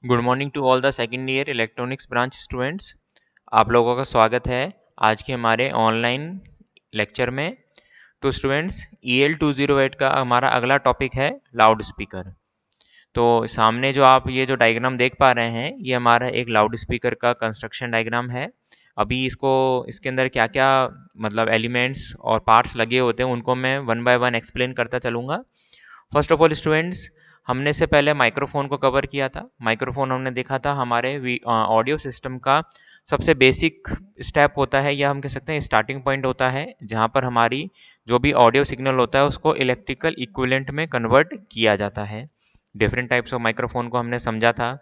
Good morning to all the second year electronics branch students. आप लोगों का स्वागत है आज के हमारे ऑनलाइन लेक्चर में। तो स्टूडेंट्स EL208 का हमारा अगला टॉपिक है लाउड स्पीकर। तो सामने जो आप ये जो डायग्राम देख पा रहे हैं ये हमारा एक लाउड स्पीकर का कंस्ट्रक्शन डायग्राम है। अभी इसके अंदर क्या क्या मतलब एलिमेंट्स और पार्ट्स लगे होते हैं उनको मैं वन बाय वन एक्सप्लेन करता चलूँगा। फर्स्ट ऑफ ऑल स्टूडेंट्स, हमने से पहले माइक्रोफोन को कवर किया था। माइक्रोफोन हमने देखा था हमारे ऑडियो सिस्टम का सबसे बेसिक स्टेप होता है, या हम कह सकते हैं स्टार्टिंग पॉइंट होता है, जहाँ पर हमारी जो भी ऑडियो सिग्नल होता है उसको इलेक्ट्रिकल इक्विवेलेंट में कन्वर्ट किया जाता है। डिफरेंट टाइप्स ऑफ माइक्रोफोन को हमने समझा था।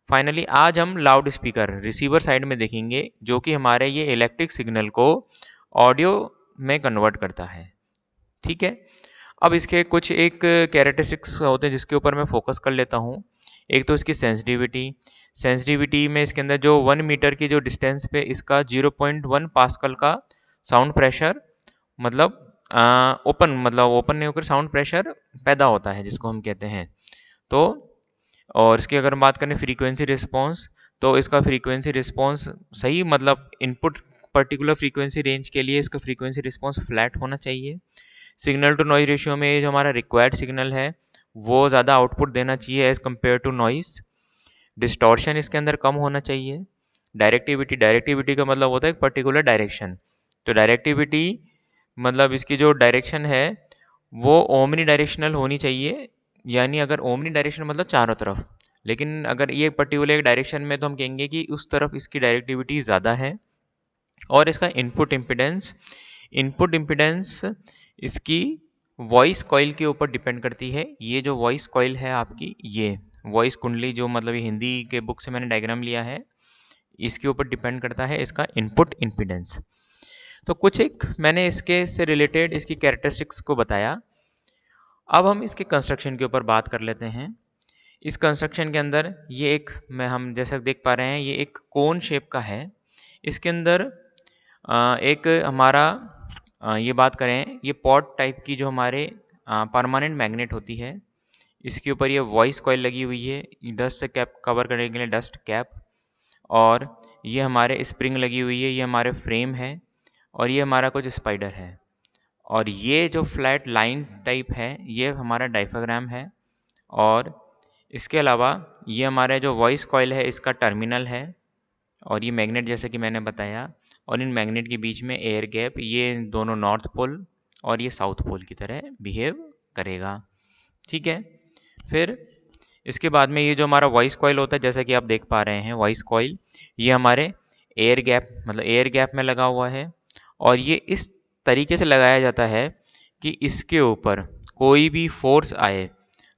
फाइनली आज हम लाउड स्पीकर रिसीवर साइड में देखेंगे, जो कि हमारे ये इलेक्ट्रिक सिग्नल को ऑडियो में कन्वर्ट करता है। ठीक है, अब इसके कुछ एक कैरेक्टरिस्टिक्स होते हैं जिसके ऊपर मैं फोकस कर लेता हूँ। एक तो इसकी सेंसिटिविटी में इसके अंदर जो 1 मीटर की जो डिस्टेंस पे इसका 0.1 पास्कल का साउंड प्रेशर मतलब ओपन नहीं होकर साउंड प्रेशर पैदा होता है, जिसको हम कहते हैं। तो और इसकी अगर बात करें फ्रीक्वेंसी रिस्पॉन्स, तो इसका फ्रीक्वेंसी रिस्पॉन्स सही मतलब इनपुट पर्टिकुलर फ्रीक्वेंसी रेंज के लिए इसका फ्रीक्वेंसी रिस्पॉन्स फ्लैट होना चाहिए। सिग्नल टू नॉइज रेशियो में जो हमारा रिक्वायर्ड सिग्नल है वो ज़्यादा आउटपुट देना चाहिए as compared to noise. Distortion इसके अंदर कम होना चाहिए। डायरेक्टिविटी का मतलब होता है एक पर्टिकुलर डायरेक्शन। तो डायरेक्टिविटी मतलब इसकी जो डायरेक्शन है वो ओमनी डायरेक्शनल होनी चाहिए, यानी अगर ओमनी डायरेक्शन मतलब चारों तरफ, लेकिन अगर ये पर्टिकुलर एक डायरेक्शन में तो हम कहेंगे कि उस तरफ इसकी डायरेक्टिविटी ज़्यादा है। और इसका इनपुट इम्पिडेंस इसकी वॉइस कॉइल के ऊपर डिपेंड करती है। ये जो वॉइस कॉइल है आपकी, ये वॉइस कुंडली जो मतलब ये हिंदी के बुक से मैंने डायग्राम लिया है, इसके ऊपर डिपेंड करता है इसका इनपुट इम्पिडेंस। तो कुछ एक मैंने इसके से रिलेटेड इसकी कैरेक्टरिस्टिक्स को बताया। अब हम इसके कंस्ट्रक्शन के ऊपर बात कर लेते हैं। इस कंस्ट्रक्शन के अंदर ये एक हम जैसा देख पा रहे हैं ये एक कोन शेप का है। इसके अंदर एक हमारा ये बात करें, ये पॉट टाइप की जो हमारे परमानेंट मैग्नेट होती है, इसके ऊपर ये वॉइस कॉइल लगी हुई है डस्ट से कैप कवर करने के लिए, डस्ट कैप। और ये हमारे स्प्रिंग लगी हुई है, ये हमारे फ्रेम है, और ये हमारा कुछ स्पाइडर है। और ये जो फ्लैट लाइन टाइप है ये हमारा डायफ्राम है। और इसके अलावा ये हमारा जो वॉइस कॉइल है इसका टर्मिनल है, और ये मैग्नेट जैसे कि मैंने बताया। और इन मैग्नेट के बीच में एयर गैप, ये दोनों नॉर्थ पोल और ये साउथ पोल की तरह बिहेव करेगा। ठीक है, फिर इसके बाद में ये जो हमारा वॉइस कॉइल होता है, जैसा कि आप देख पा रहे हैं वॉइस कॉइल ये हमारे एयर गैप मतलब एयर गैप में लगा हुआ है। और ये इस तरीके से लगाया जाता है कि इसके ऊपर कोई भी फोर्स आए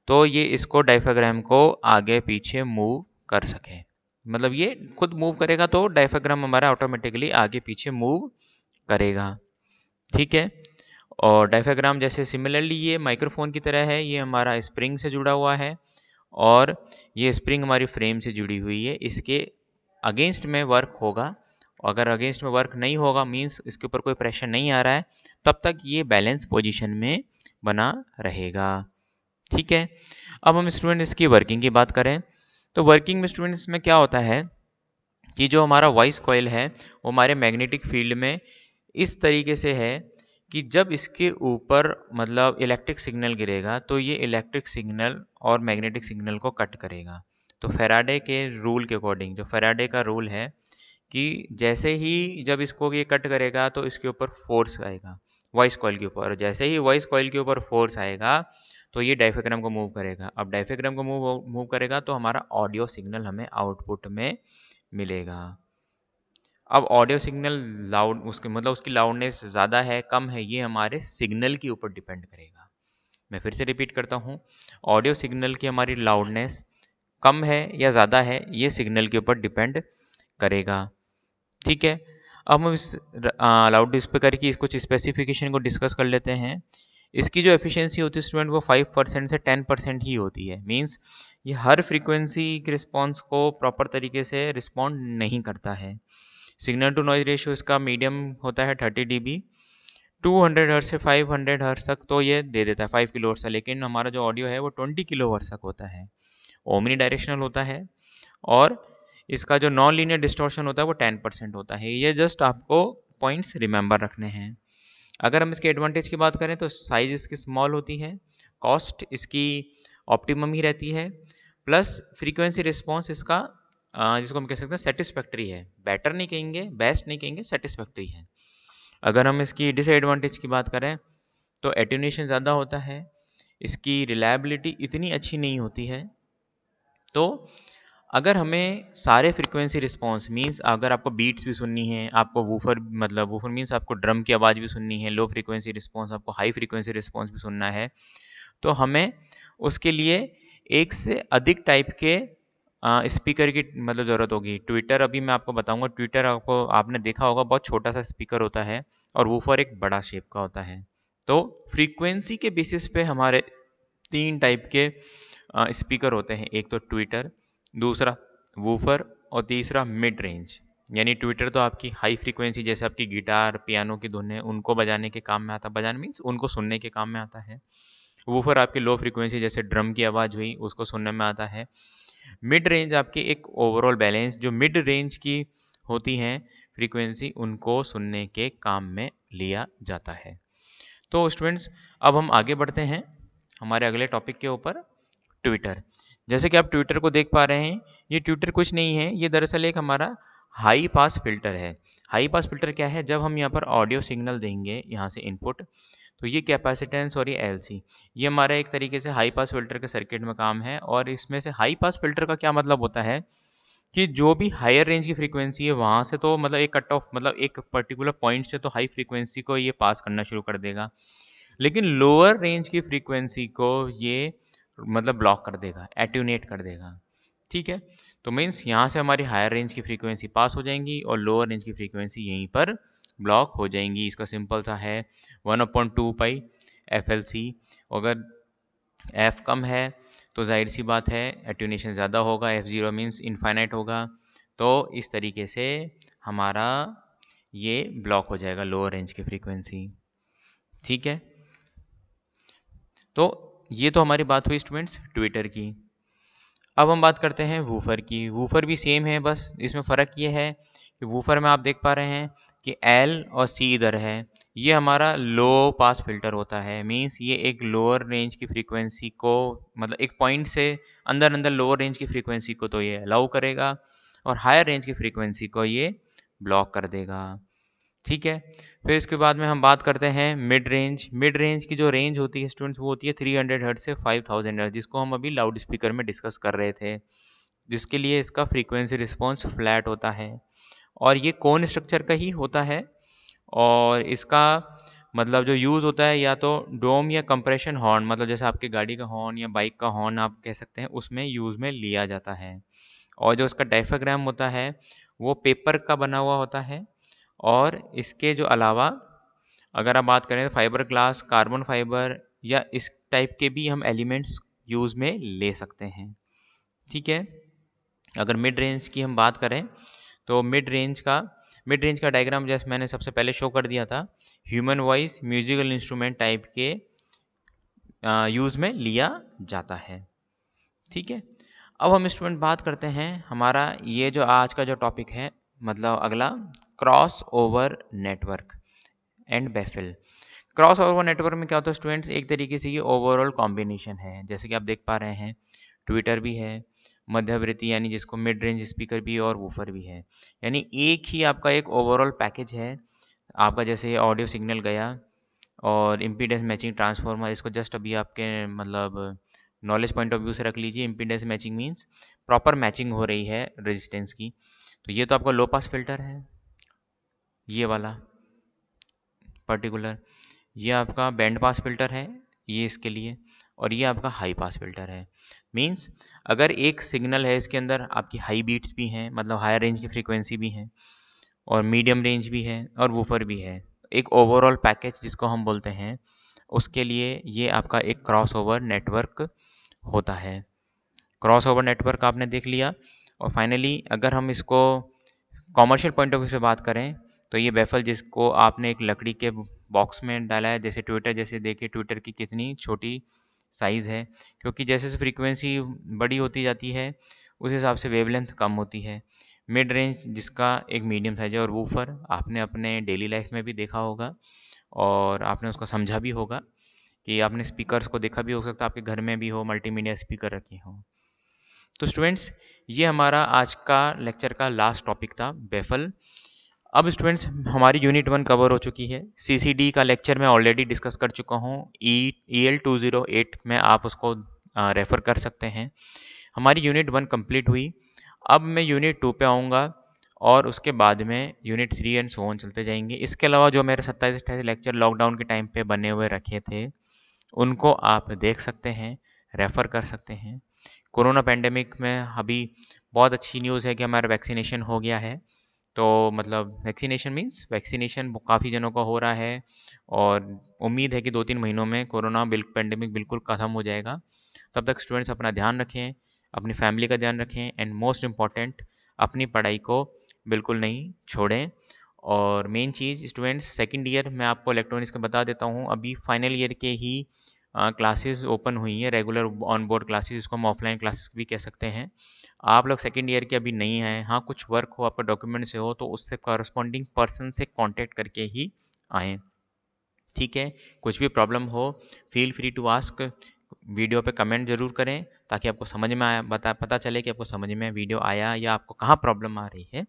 तो ये इसको डायफ्राम को आगे पीछे मूव कर सके। मतलब ये खुद मूव करेगा तो डायफ्राम हमारा ऑटोमेटिकली आगे पीछे मूव करेगा। ठीक है, और डायफ्राम जैसे सिमिलरली ये माइक्रोफोन की तरह है, ये हमारा स्प्रिंग से जुड़ा हुआ है, और ये स्प्रिंग हमारी फ्रेम से जुड़ी हुई है। इसके अगेंस्ट में वर्क होगा, अगर अगेंस्ट में वर्क नहीं होगा मीन्स इसके ऊपर कोई प्रेशर नहीं आ रहा है, तब तक ये बैलेंस पोजीशन में बना रहेगा। ठीक है, अब हम स्टूडेंट इसकी वर्किंग की बात करें तो वर्किंग में स्टूडेंट इसमें क्या होता है कि जो हमारा वॉइस कॉइल है वो हमारे मैग्नेटिक फील्ड में इस तरीके से है कि जब इसके ऊपर मतलब इलेक्ट्रिक सिग्नल गिरेगा तो ये इलेक्ट्रिक सिग्नल और मैग्नेटिक सिग्नल को कट करेगा। तो फैराडे के रूल के अकॉर्डिंग, जो फैराडे का रूल है कि जैसे ही जब इसको ये कट करेगा तो इसके ऊपर फोर्स आएगा वॉइस कॉइल के ऊपर, और जैसे ही वॉइस कॉइल के ऊपर फोर्स आएगा तो ये डायफ्राम को मूव करेगा। अब डायफ्राम को मूव करेगा तो हमारा ऑडियो सिग्नल हमें आउटपुट में मिलेगा। अब ऑडियो सिग्नल लाउड उसके मतलब उसकी लाउडनेस ज़्यादा है कम है, ये हमारे सिग्नल के ऊपर डिपेंड करेगा। मैं फिर से रिपीट करता हूँ, ऑडियो सिग्नल की हमारी लाउडनेस कम है या ज़्यादा है ये सिग्नल के ऊपर डिपेंड करेगा। ठीक है, अब हम इस लाउड स्पीकर की कुछ स्पेसिफिकेशन को डिस्कस कर लेते हैं। इसकी जो एफिशिएंसी होती है स्टूडेंट वो 5% से 10% ही होती है। मींस ये हर फ्रीक्वेंसी के रिस्पॉन्स को प्रॉपर तरीके से रिस्पॉन्ड नहीं करता है। सिग्नल टू नॉइज रेशियो इसका मीडियम होता है 30 dB। 200 हर्ट्ज से 500 हर्ट्ज तक तो ये दे देता है 5 किलो हर्ट्ज, लेकिन हमारा जो ऑडियो है वो 20 किलो हर्ट्ज तक होता है। ओमनी डायरेक्शनल होता है, और इसका जो नॉन लीनियर डिस्टॉर्शन होता है वो 10% होता है। ये जस्ट आपको पॉइंट्स रिमेंबर रखने हैं। अगर हम इसके एडवांटेज की बात करें तो साइज इसकी स्मॉल होती है, कॉस्ट इसकी ऑप्टिमम ही रहती है, प्लस फ्रीक्वेंसी रिस्पॉन्स इसका जिसको हम कह सकते हैं सेटिस्फैक्ट्री है। बेटर नहीं कहेंगे, बेस्ट नहीं कहेंगे, सेटिस्फैक्ट्री है। अगर हम इसकी डिसएडवांटेज की बात करें तो एटेन्यूएशन ज़्यादा होता है, इसकी रिलायबिलिटी इतनी अच्छी नहीं होती है। तो अगर हमें सारे फ्रीक्वेंसी रिस्पॉन्स मींस अगर आपको बीट्स भी सुननी है, आपको वूफर मतलब वूफर मींस आपको ड्रम की आवाज़ भी सुननी है, लो फ्रीक्वेंसी रिस्पॉन्स आपको हाई फ्रीक्वेंसी रिस्पॉन्स भी सुनना है, तो हमें उसके लिए एक से अधिक टाइप के स्पीकर की मतलब ज़रूरत होगी। ट्विटर अभी मैं आपको बताऊंगा, ट्विटर आपको आपने देखा होगा बहुत छोटा सा स्पीकर होता है और वूफर एक बड़ा शेप का होता है। तो फ्रीक्वेंसी के बेसिस पे हमारे 3 टाइप के स्पीकर होते हैं, एक तो ट्विटर, दूसरा वूफर और तीसरा मिड रेंज। यानी ट्विटर तो आपकी हाई फ्रीक्वेंसी जैसे आपकी गिटार पियानो की धुन है उनको बजाने के काम में आता है, बजाने मीन्स उनको सुनने के काम में आता है। वूफर आपकी लो फ्रीक्वेंसी जैसे ड्रम की आवाज़ हुई उसको सुनने में आता है। मिड रेंज आपकी एक ओवरऑल बैलेंस जो मिड रेंज की होती हैं फ्रीक्वेंसी उनको सुनने के काम में लिया जाता है। तो स्टूडेंट्स अब हम आगे बढ़ते हैं हमारे अगले टॉपिक के ऊपर, ट्विटर। जैसे कि आप ट्विटर को देख पा रहे हैं, ये ट्विटर कुछ नहीं है, ये दरअसल एक हमारा हाई पास फिल्टर है। हाई पास फिल्टर क्या है, जब हम यहाँ पर ऑडियो सिग्नल देंगे यहाँ से इनपुट, तो ये कैपेसिटेंस और ये एलसी, ये हमारा एक तरीके से हाई पास फिल्टर के सर्किट में काम है। और इसमें से हाई पास फिल्टर का क्या मतलब होता है कि जो भी हायर रेंज की फ्रीक्वेंसी है वहाँ से तो मतलब एक कट ऑफ मतलब एक पर्टिकुलर पॉइंट से तो हाई फ्रीक्वेंसी को ये पास करना शुरू कर देगा, लेकिन लोअर रेंज की फ्रीक्वेंसी को ये मतलब ब्लॉक कर देगा, एट्यूनेट कर देगा। ठीक है, तो मीन्स यहाँ से हमारी हायर रेंज की फ्रीक्वेंसी पास हो जाएंगी और लोअर रेंज की फ्रीक्वेंसी यहीं पर ब्लॉक हो जाएंगी। इसका सिंपल सा है 1/2 पाई FLC। अगर F कम है तो जाहिर सी बात है एट्यूनेशन ज़्यादा होगा, F0 मीन्स इनफाइनाइट होगा। तो इस तरीके से हमारा ये ब्लॉक हो जाएगा लोअर रेंज की फ्रीक्वेंसी। ठीक है, तो ये तो हमारी बात हुई स्टूडेंट्स ट्विटर की। अब हम बात करते हैं वूफर की। वूफर भी सेम है, बस इसमें फ़र्क ये है कि वूफर में आप देख पा रहे हैं कि L और C इधर है, ये हमारा लो पास फिल्टर होता है। मींस ये एक लोअर रेंज की फ्रीक्वेंसी को मतलब एक पॉइंट से अंदर अंदर लोअर रेंज की फ्रीक्वेंसी को तो ये अलाउ करेगा और हायर रेंज की फ्रीक्वेंसी को ये ब्लॉक कर देगा। ठीक है, फिर इसके बाद में हम बात करते हैं मिड रेंज। मिड रेंज की जो रेंज होती है स्टूडेंट्स वो होती है 300 हर्ट्ज से 5000 हर्ट्ज, जिसको हम अभी लाउड स्पीकर में डिस्कस कर रहे थे, जिसके लिए इसका फ्रीक्वेंसी रिस्पॉन्स फ्लैट होता है और ये कोन स्ट्रक्चर का ही होता है। और इसका मतलब जो यूज़ होता है या तो डोम या कंप्रेशन हॉर्न, मतलब जैसे आपकी गाड़ी का हॉर्न या बाइक का हॉर्न आप कह सकते हैं, उसमें यूज़ में लिया जाता है। और जो उसका डायफ्राग्राम होता है वो पेपर का बना हुआ होता है। और इसके जो अलावा अगर आप बात करें तो फाइबर ग्लास, कार्बन फाइबर या इस टाइप के भी हम एलिमेंट्स यूज़ में ले सकते हैं। ठीक है, अगर मिड रेंज की हम बात करें तो मिड रेंज का डायग्राम जैसे मैंने सबसे पहले शो कर दिया था, human voice musical instrument type के यूज़ में लिया जाता है। ठीक है, अब हम स्टूडेंट बात करते हैं हमारा ये जो आज का जो टॉपिक है मतलब अगला, क्रॉस ओवर नेटवर्क एंड बेफिल। क्रॉस ओवर नेटवर्क में क्या होता है स्टूडेंट्स, एक तरीके से ये ओवरऑल कॉम्बिनेशन है। जैसे कि आप देख पा रहे हैं ट्विटर भी है, मध्यवर्ती यानी जिसको मिड रेंज स्पीकर भी है और वूफर भी है, यानी एक ही आपका एक ओवरऑल पैकेज है आपका। जैसे ये ऑडियो सिग्नल गया और इम्पीडेंस मैचिंग ट्रांसफॉर्मर, इसको जस्ट अभी आपके मतलब नॉलेज पॉइंट ऑफ व्यू से रख लीजिए। Impedance matching means proper matching हो रही है रेजिस्टेंस की। तो ये तो आपका लो पास फिल्टर है ये वाला पर्टिकुलर, ये आपका बैंड पास फिल्टर है ये इसके लिए, और ये आपका हाई पास फिल्टर है। मींस अगर एक सिग्नल है इसके अंदर आपकी हाई बीट्स भी हैं मतलब हायर रेंज की फ्रीक्वेंसी भी है और मीडियम रेंज भी है और वूफर भी है, एक ओवरऑल पैकेज जिसको हम बोलते हैं, उसके लिए ये आपका एक क्रॉस ओवर नेटवर्क होता है। क्रॉस ओवर नेटवर्क आपने देख लिया। और फाइनली अगर हम इसको कॉमर्शियल पॉइंट ऑफ व्यू से बात करें तो ये बेफल जिसको आपने एक लकड़ी के बॉक्स में डाला है, जैसे ट्विटर, जैसे देखिए ट्विटर की कितनी छोटी साइज़ है, क्योंकि जैसे जैसे फ्रीक्वेंसी बड़ी होती जाती है उस हिसाब से वेवलेंथ कम होती है। मिड रेंज जिसका एक मीडियम साइज है, और वूफर आपने अपने डेली लाइफ में भी देखा होगा और आपने उसको समझा भी होगा कि आपने स्पीकर्स को देखा भी हो सकता है, आपके घर में भी हो मल्टीमीडिया स्पीकर रखे हों। तो स्टूडेंट्स, ये हमारा आज का लेक्चर का लास्ट टॉपिक था, बेफल। अब स्टूडेंट्स, हमारी यूनिट 1 कवर हो चुकी है। सीसीडी का लेक्चर मैं ऑलरेडी डिस्कस कर चुका हूँ, EL 208 में आप उसको रेफ़र कर सकते हैं। हमारी यूनिट 1 कंप्लीट हुई। अब मैं यूनिट 2 पे आऊँगा और उसके बाद में यूनिट 3 एंड सो ऑन चलते जाएंगे। इसके अलावा जो मेरे 27-28 लेक्चर लॉकडाउन के टाइम पे बने हुए रखे थे, उनको आप देख सकते हैं, रेफ़र कर सकते हैं। कोरोना पेंडेमिक में अभी बहुत अच्छी न्यूज़ है कि हमारा वैक्सीनेशन हो गया है। तो मतलब वैक्सीनेशन मीन्स वैक्सीनेशन काफ़ी जनों का हो रहा है और उम्मीद है कि 2-3 महीनों में कोरोना पेंडेमिक बिल्कुल ख़त्म हो जाएगा। तब तक स्टूडेंट्स अपना ध्यान रखें, अपनी फैमिली का ध्यान रखें, एंड मोस्ट इम्पॉर्टेंट अपनी पढ़ाई को बिल्कुल नहीं छोड़ें। और मेन चीज़ स्टूडेंट्स, सेकंड ईयर मैं आपको इलेक्ट्रॉनिक्स का बता देता हूँ, अभी फाइनल ईयर के ही क्लासेस ओपन हुई हैं, रेगुलर ऑन बोर्ड क्लासेस, जिसको हम ऑफलाइन क्लासेस भी कह सकते हैं। आप लोग सेकंड ईयर के अभी नहीं हैं, हाँ कुछ वर्क हो आपका डॉक्यूमेंट से हो तो उससे कॉरस्पॉन्डिंग पर्सन से कांटेक्ट करके ही आएँ, ठीक है। कुछ भी प्रॉब्लम हो feel free to ask, video पे कमेंट जरूर करें ताकि आपको समझ में आया, पता चले कि आपको समझ में वीडियो आया या आपको कहाँ प्रॉब्लम आ रही है।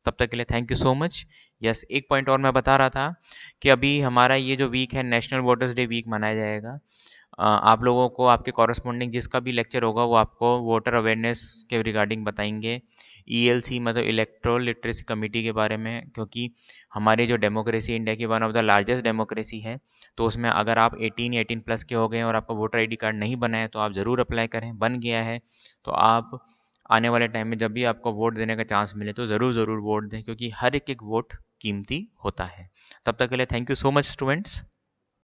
तब तक के लिए thank you so much. Yes, एक पॉइंट और मैं बता रहा था कि अभी हमारा ये जो वीक है, नेशनल वोटर्स डे वीक मनाया जाएगा। आप लोगों को आपके कॉरस्पॉन्डिंग जिसका भी लेक्चर होगा वो आपको वोटर अवेयरनेस के रिगार्डिंग बताएंगे, ELC मतलब इलेक्ट्रोल लिटरेसी कमेटी के बारे में, क्योंकि हमारी जो डेमोक्रेसी इंडिया की one of the largest democracy है, तो उसमें अगर आप 18 या 18 प्लस के हो गए और आपका वोटर ID कार्ड नहीं बना है तो आप ज़रूर अप्लाई करें। बन गया है तो आप आने वाले टाइम में जब भी आपको वोट देने का चांस मिले तो ज़रूर ज़रूर वोट दें, क्योंकि हर एक एक वोट कीमती होता है। तब तक के लिए thank you so much students.